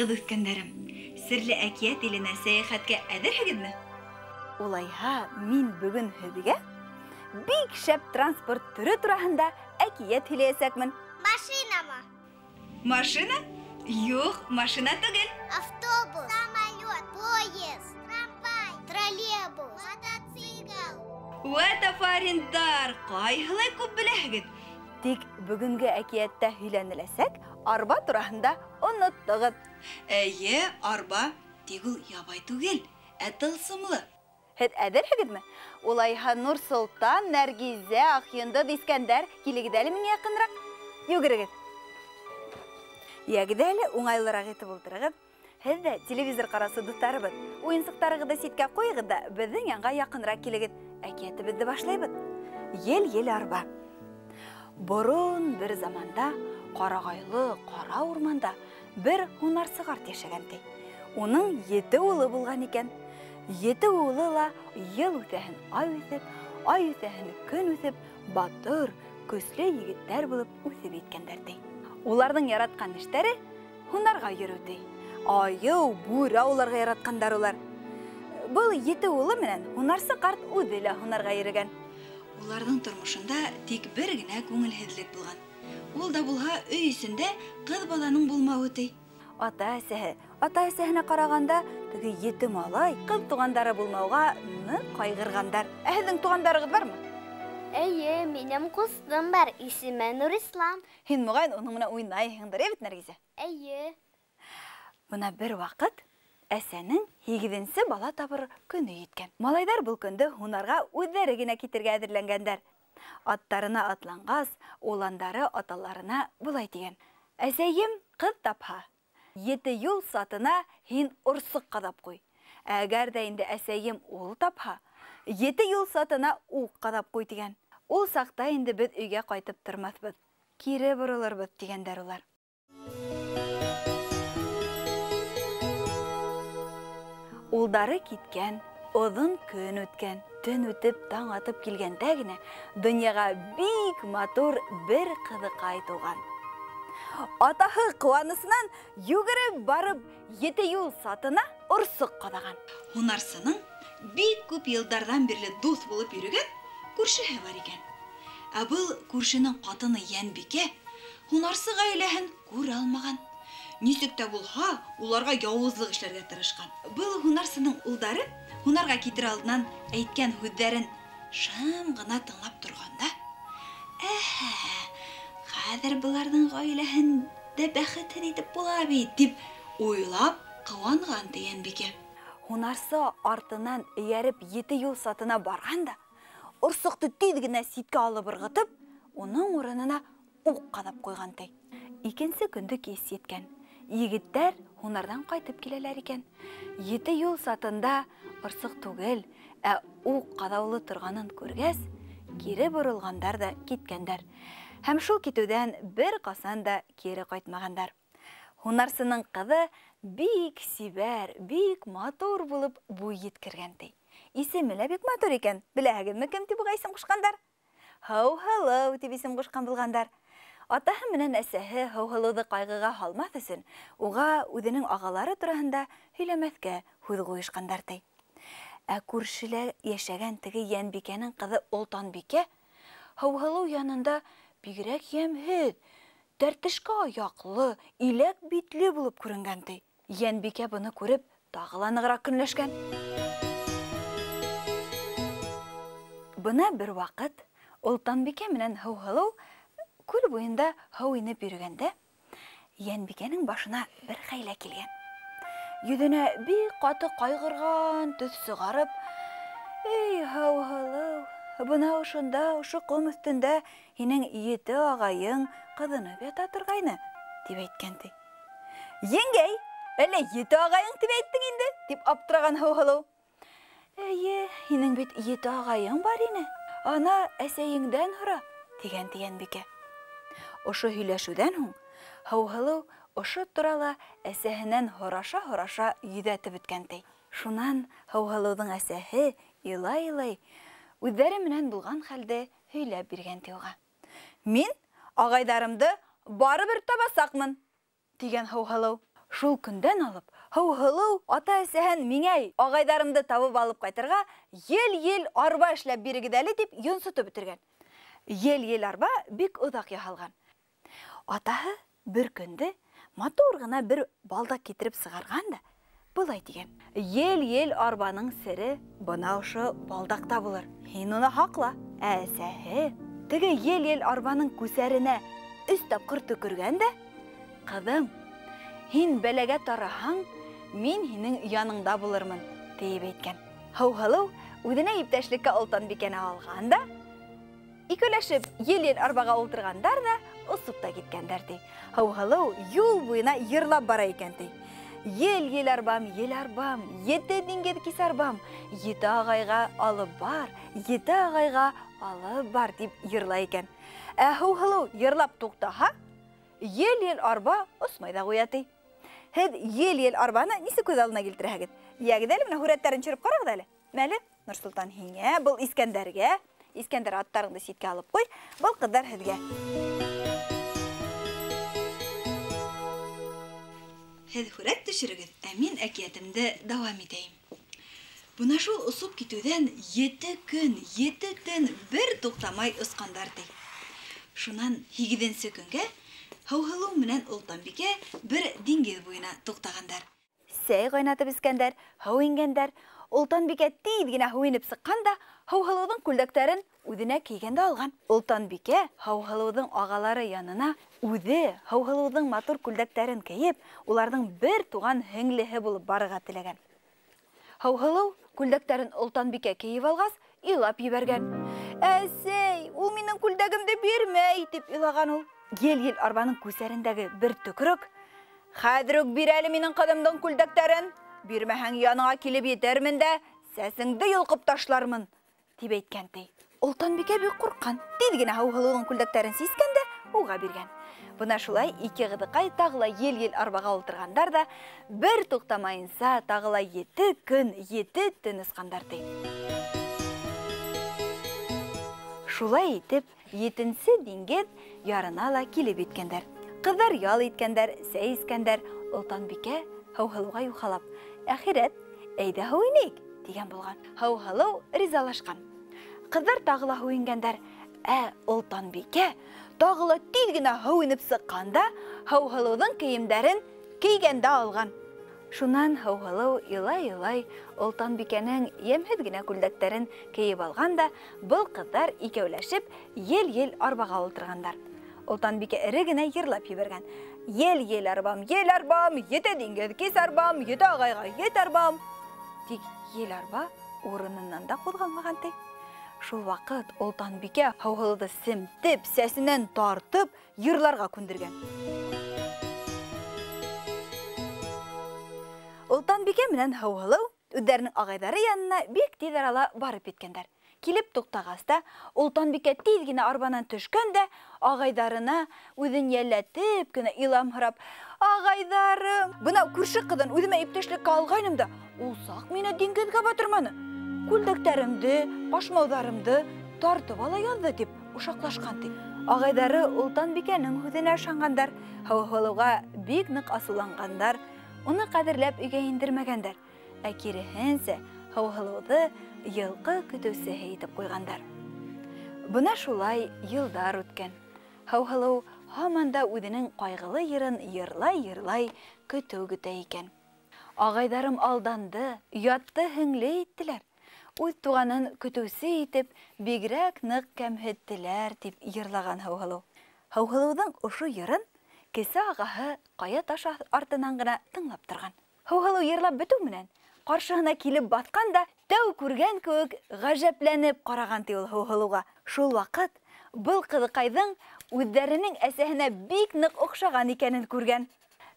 Кыз үткәндәрем, серле әкият иленә сәяхәткә әҙерһегеҙме? Улайһа, мин бөгөн һеҙгә бик шәп транспорт түре тураһында әкият һөйләйәсәкмен. Машинамы? Машина? Юҡ, машина түгел. Автобус, самолет, поезд, трамвай, троллейбус, мотоцикл. Вәт афариндар, ҡайһылай күп беләһегеҙ. Тик бүгенге әкиәттә һөйләнеләсәк, арба тураһында оноттығыҙ. Әйе, арба, тик ул ябай түгел, ә тылсымлы. Һеҙ әҙерһегеҙме? Улайһа Нурсултан, Нәргизә, Ахйындыҙ, Искәндәр, килегеҙ әле миңә яҡыныраҡ. Йүгерегеҙ. Йәгеҙ әле уңайлыраҡ итеп ултырығыҙ. Һеҙ дә телевизор ҡарасы дуҫтарыбыҙ. Уйынсыҡтарығыҙҙы ситкә ҡуйығыҙ да беҙҙең янға яҡыныраҡ килегеҙ. Әкиәтебеҙҙе башлайбыҙ. Ел-ел арба. Борон бер заманда ҡарағайлы ҡара урманда бер һунарсы ҡарт йәшәгән ти. Уның 7 улы булған икән. 7 улы ла йыл үтәһен ай үҫеп, ай үтәһен көн үҫеп, батыр, көслө егеттәр булып үҫеп еткәндәр ти. Уларҙың яратҡан эштәре һунарға йөрөү ти. Айыу, бүре уларға яратҡандар улар. Был 7 улы менән һунарсы ҡарт үҙе лә һунарға йөрөгән. Уларҙың тормошонда тик бер генә күңелһеҙлек булған. Ул да булһа өй эсендә ҡыҙ баланың булмауы ти. Ата-әсәһенә ҡарағанда, теге 7 малай ҡыҙ туғандары булмауға ныҡ ҡайғырғандар. Ә һеҙҙең туғандарығыҙ бармы? Әйе, минем ҡустым бар, исеме Нурислам. Һин моғайын уның менән уйнайһыңдыр, бит Нәргизә? Әйе. Бына бер ваҡыт әсәнең 8-нсе бала табыр көнө еткән. Малайҙар был көндө һунарға үҙҙәре генә китергә әҙерләнгәндәр. Аттарына атланғас, уландары аталарына булай тигән: «Әсәйем ҡыҙ тапһа, 7 юл сатына һин урсыҡ ҡаҙап ҡуй. Әгәр дә инде әсәйем ул тапһа, 7 юл сатына уҡ ҡаҙап ҡуй» тигән. Ул саҡта инде беҙ өйгә ҡайтып тормаҫбыҙ, кире боролорбоҙ тигәндәр улар. Улдары киткән, оҙон көн үткән, төн үтеп, таң атып килгәндә генә донъяға бик матур бер ҡыҙыҡай тыуған. Атаһы ҡыуанысынан йүгереп барып 7 юл сатына орсоҡ ҡаҙаған. Һунарсының бик күп йылдарҙан бирле дуҫ булып йөрөгән күршеһе бар икән. Ә был күршенең ҡатыны Йәнбикә һунарсы ғаиләһен күрә алмаған. Нисек тә булһа, уларға яуызлыҡ эшләргә тырышҡан. Был һунарсының улдары һунарға китер алдынан әйткән һүҙҙәрен шым ғына тыңлап торғанда, хәҙер быларҙың ғаиләһендә бәхетһеҙ итеп була бит, дип уйлап ҡыуанған ти Йәнбикә. Һунарсы артынан эйәреп 7 юл сатына барған да, орсоҡто тиҙ генә ситкә алып ырғытып, уның урынына уҡ ҡаҙап ҡуйған ти. Икенсе көндө кис еткән. Егеттәр һунарҙан ҡайтып киләләр икән. 7 юл сатында орсоҡ түгел, ә уҡ ҡаҙаулы торғанын күргәс, кире боролғандар да киткәндәр. Һәм шул китеүҙән бер ҡасан да кире ҡайтмағандар. Һунарсының ҡыҙы бик сибәр, бик матур булып буй еткергән ти. Исеме лә бик матур икән. Беләһегеҙме, кем тип уға исем ҡушҡандар? Һыуһылыу тип исем ҡушҡан булғандар. Атаһы менән әсәһе Һыуһылыуҙы ҡайғыға һалмаҫ өсөн уға үҙенең ағалары тураһында һөйләмәҫкә һүҙ ҡуйышҡандар ти. Ә күршелә йәшәгән теге Йәнбикәнең ҡыҙы Олтанбикә Һыуһылыу янында бигерәк йәмһеҙ, тәртешкә аяҡлы, иләк битле булып күренгән ти. Йәнбикә быны күреп тағы ла нығыраҡ көнләшкән. Бына бер ваҡыт Олтанбикә менән Һыуһылыу күл буйында һыу инеп йөрөгәндә, Йәнбикәнең башына бер хәйлә килгән. Йөҙөнә бик ҡаты ҡайғырған төҫ сығарып, «Эй, Һыуһылыу, бына ошонда, ошо ҡом өҫтөндә һинең 7 ағайың ҡыҙынып ята торғайны», тип әйткән ти. «Еңгәй, әллә 7 ағайың тип әйттең инде?» дип аптыраған Һыуһылыу. «Әйе, һинең бит 7 ағайың бар ине. Ана әсәйеңдән һора», тигән ти Йәнбикә. Ошо һөйләшеүҙән һуң Һыуһылыу ошо турала әсәһенән һораша-һораша йөҙәтеп бөткән ти. Шунан Һыуһылыуҙың әсәһе илай-илай үҙҙәре менән булған хәлде һөйләп биргән ти уға. «Мин ағайҙарымды барыбер табасаҡмын», тигән Һыуһылыу. Шул көндән алып, Һаухылу ата-әсәһен миңә агайдарымды табып алып кайтырга ел-ел арба эшләп бирегез әле дип йонсытып бетергән. Ел-ел арба бик оҙаҡ яһалган. Атаһы бер көндө матур гына бер балдак китереп сығарган да, булай дигән: "Ел-ел арбаның сере бына ошо балдакта булыр. Һин уны һаҡла." Әсәһе теге ел-ел арбаның күсәренә 3 тапҡыр төкөргән дә: "Ҡыҙым, һин бәләгә тараһаң, мин һинең яныңда булырмын", дип әйткән. Һаухылыу үҙенә иптәшлеккә Олтанбикәне алган да, икеләшеп ел-ел арбаға ултыргандар да, осоп та киткәндәр ди. Һаухылыу юл буена йырлап бара икән ди. Ел арбам, 7 диңгеҙ кис арбам, 7 ағайға алып бар, 7 ағайға алып бар дип йырлай икән. Ә Һаухылыу йырлап туҡтаһа, ел арба осмай да ҡуя ти. Һеҙ ел арбаны нисек күҙ алдына килтерәһегеҙ? Ягеҙ әле менә һүрәттәрен төшөрөп ҡарағыҙ әле. Мәле, Нурсултан һиңә, был Искәндәргә, Искәндәр аттарыңды ситкә алып ҡуй, был ҡыҙҙар һеҙгә. Һеҙ һүрәт төшөрөгөҙ, ә мин әкиәтемде дауам итәйем. Бына шул осоп китеүҙән 7 көн, 7 төн бер туҡтамай осҡандар ти. Шунан 8-нсе көнгә Һаухылыу менән Олтанбикә бер диңгеҙ буйына туҡтағандар. Сәй ҡайнатып эскәндәр, һыу ингәндәр. Олтанбикә тиҙ генә һыу инеп сыҡҡан да, Һаухылыуҙың күлдәктәрен үҙенә кейгәндә алған. Олтанбикә Һаухылыуҙың ағалары янына үҙе Һаухылыуҙың матур күлдәктәрен кейеп, уларҙың бер туған һеңлеһе булып барырға теләгән. Һаухылыу күлдәктәрен Олтанбикә кейеп алғас, илап ебәргән. "Әсәй, ул минең күлдәгемде бирмәй", дип илаган ул. Ел арбаның күсәрендәге бер төкөрөк: "Хәҙер үк бир әле минең ҡыҙымдың күлдәктәрен, бирмәһәң яныңа килеп етермен дә, сәсеңде йолҡоп ташлармын", дип әйткән ти. Олтанбикә бик ҡурҡҡан. Тиҙ генә Һаухылыуҙың күлдәктәрен сискән дә, уға биргән. Бына шулай ике ҡыҙыҡай тағыла ел арбаға ултырғандар да, бер туҡтамайынса тағыла 7 көн, 7 төн осҡандар ти. Шулай итеп, 7-нсе диңгеҙ ярына ла килеп еткәндәр. Ҡыҙҙар ял иткәндәр, сәй эскәндәр. Олтанбикә Һаухылыуға юхалап: "Әхирәт, әйҙә һыу инек", дигән булған. Һаухылыу ризалашҡан. Ҡыҙҙар тағыла һыу ингәндәр. Ә Олтанбикә тағыла тиҙ генә һыу инеп сыҡҡанда, Һаухылыуҙың кейемдәрен кейгәндә алған. Шунан Һаухылыу илай-илай Олтанбикәнең йәмһеҙ генә күлдәктәрен кейеп алған да, был ҡыҙҙар икәүләшеп ел арбаға ултырғандар. Олтанбикә эре генә йырлап ебәргән: "Ел арбам, 7 диңгеҙ кис арбам, 7 ағайға 7 арбам". Тик ел арба урынынан да ҡуҙғалмаған ти. Шул ваҡыт Олтанбикә Һаухылыуҙы семтеп, сәсенән тартып, йырларға күндергән. Олтанбикә менән Һаухылыу үҙҙәренең ағайҙары янына бик тиҙ арала барып еткәндәр. Килеп туҡтағас та, Олтанбикә тиҙ генә арбанан төшкән дә, ағайҙарына үҙен йәлләтеп кенә иламһырап: "Ағайҙарым, бына күрше ҡыҙын үҙемә иптәшлеккә алғайным да, ул саҡ мине диңгеҙгә батырманы. Күлдәктәремде, башмауҙарымды тартып ала яҙҙы", дип ушаҡлашҡан ти. Ағайҙары Олтанбикәнең һүҙенә ышанғандар. Һаухылыуға бик ныҡ асыуланғандар. Уны ҡәҙерләп өйгә индермәгәндәр. Ә киреһенсә, Һаухылыуҙы йылҡы көтөүсеһе итеп ҡуйғандар. Бына шулай йылдар үткән. Һаухылыу һаман да үҙенең ҡайғылы йырын йырлай-йырлай көтөү көтә икән. Ағайҙарым алданды, ятты һеңле иттеләр. Үҙ туғанын көтөүсе итеп, бигерәк ныҡ кәмһеттеләр, дип йырлаған Һаухылыу. Һаухылыуҙың ошо йырын кесе ағаһы ҡая таш артынан гына тыңлап торған. Һаухылыу йырлап бөтөү менән, ҡаршыһына килеп батҡан да, тәү күргән кеүек ғәжәпләнеп ҡараған ти ул Һаухылыуға. Шул ваҡыт был ҡыҙыҡайҙың үҙҙәренең әсәһенә бик ныҡ оҡшаған икәнен күргән.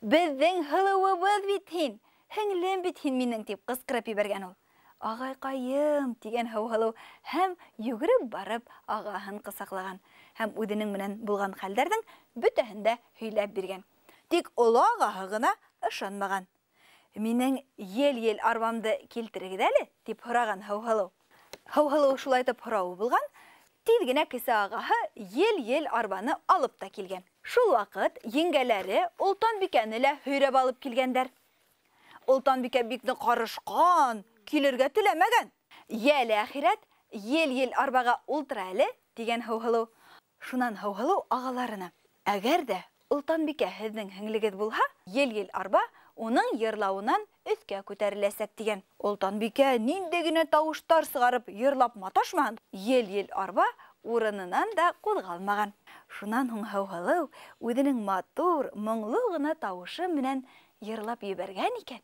"Беҙҙең һылыуыбыҙ бит һин, һеңлем бит һин минең", тип ҡысҡырып ебәргән ул. "Ағайҡайым", тигән Һаухылыу һәм йүгереп барып ағаһын ҡосаҡлаған һәм үҙенең менән булған хәлдәрҙең бөтәһен дә һөйләп биргән. Тик оло ағаһы ғына ышанмаған. "Минең ел арбамды килтерегеҙ әле", дип һораған Һаухылыу. Һаухылыу шулай итеп һорауы булған. Тиз генә кесе ағаһы ел-ел арбаны алып та килгән. Шул вакыт еңгәләре Олтанбикәне лә һөйрәп алып килгәндәр. Олтанбикә бик нык карышкан, килергә теләмәгән. Яли ахирәт, ел-ел арбага ултыра әле дигән Һәүһылыу. Шунан Һәүһылыу агаларына: "Әгәр дә Олтанбикә һезнең һеңлегез булһа, ел-ел арба уның йырлауынан өскә күтәреләсәк" дигән. Олтанбикә нинди генә тавыштар сыгарып йырлап маташмаган, ел-ел арба урынынан да кузгалмаган. Шунан һуң Һәүһылыу үзенең матур, моңлы гына тавышы менән йырлап ебәргән икән.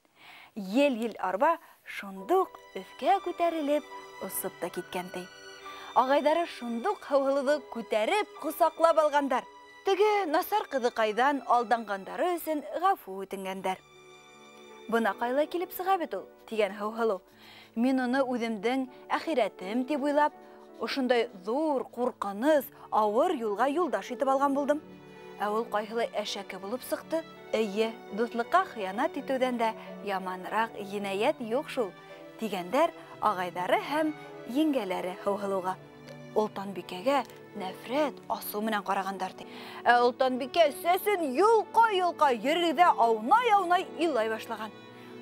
Ел-ел арба шундук өскә күтәрелеп, усып та киткән ди. Агайдары шундук Һәүһылыуны күтәреп, кусаклап алгандар. Теге насар кызыкайдан алдангандары өчен гафу үтенгәндәр. "Бына кайла килеп сыга бит ул" дигән Һәүһылыу. "Мин уны үземнең әхирәтем дип уйлап, ошондай зур, куркыныс, авыр юлга юлдаш итеп алган булдым. Ә ул кайһылай әшәке булып сыкты. Әйе, дуслыкка хыянат итүдән дә яманрак җинаят юк шул" дигәндәр агайдары һәм еңгәләре Һәүһылыуга. Олтанбикәгә нәфрәт, асу менән карагандар ди. Ә Олтанбикә сәсен юлка-юлка йөргәндә аунай-аунай илай башлаган.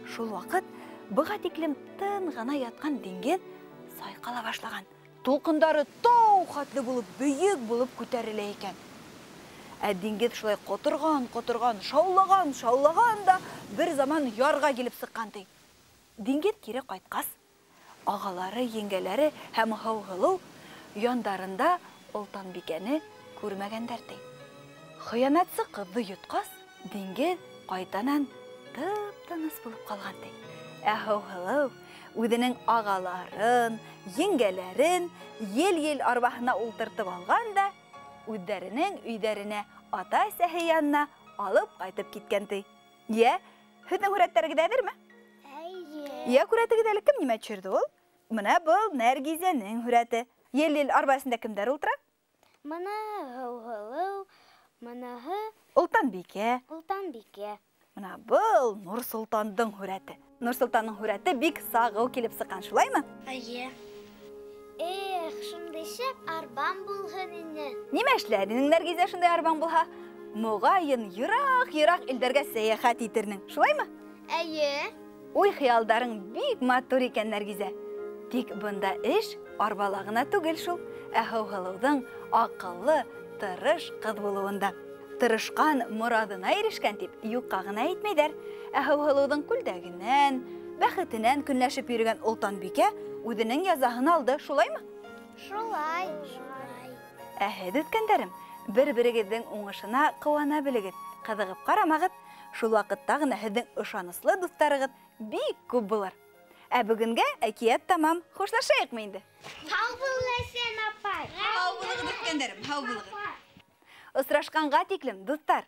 Шул вакыт быга тиклем тын гына яткан диңгез сайкала башлаган. Толкындары тау хатлы булып, бөек булып күтәрелә икән. Ә диңгез шулай котырган, шаулаган да бер заман ярга килеп сыккан ди. Диңгез кире кайткас, агалары, еңгәләре һәм Һәүһылыу яндарында Олтанбикәне күрмәгәндәр ди. Хыянатсы кызды йоткас, диңгез кайтанан тып-тыныс булып калган ди. Ә Һәүһылыу үзенең агаларын, еңгәләрен ел-ел арбаһына ултыртып алган да, үзләренең өйдәренә ата-әсәһе янына алып кайтып киткән ди. "Я, һезнең хүрәттәрегездәдерме?" "Я, хүрәтегез әле кем нимә төшерде ул?" "Менә бу Нәргизәнең хүрәте. Ел-ел арбасында кемдәр ултыра?" Мына Һәүһылыу, моныһы Олтанбикә. Менә бұл Нурсултандың хүрәте. Нурсултанның хүрәте бик сағыл килеп сыққан, шулаймы? Әйе. Шундай шәп арбам булһын инде. Нимә эшләдең, Нәргизә, шундай арбаң булһа? Моғайын йырақ илдәргә сәяхәт итернең, шулаймы? Әйе. Уй, хыялдарың бик матур икән, Нәргизә. Тик бында эш арбалагына түгел шул, ә Һәүһылыуның акыллы, тырыш кыз булуында. Тырышкан, морадына ирешкән дип юкка гына әйтмәйдәр. Ә Һәүһылыуның күлдәгеннән, бәхетенән көнләшеп йөргән Олтанбикә үзенең язаһын алды, шулаймы? Шулай. Ә һез, үткәндәрем, бер-берегезнең уңышына куана белегез, кызыгып карамагыз. Шул вакытта гына һезнең ышаныслы дусларыгыз бик күп булыр. Ә бүгенгә әкият тамам. Хушлашайыкмы инде? Һау бул, Ләйсән апай. Һау булыгыз, үткәндәрем, һау булыгыз. Осрашканга тиклем, дуслар.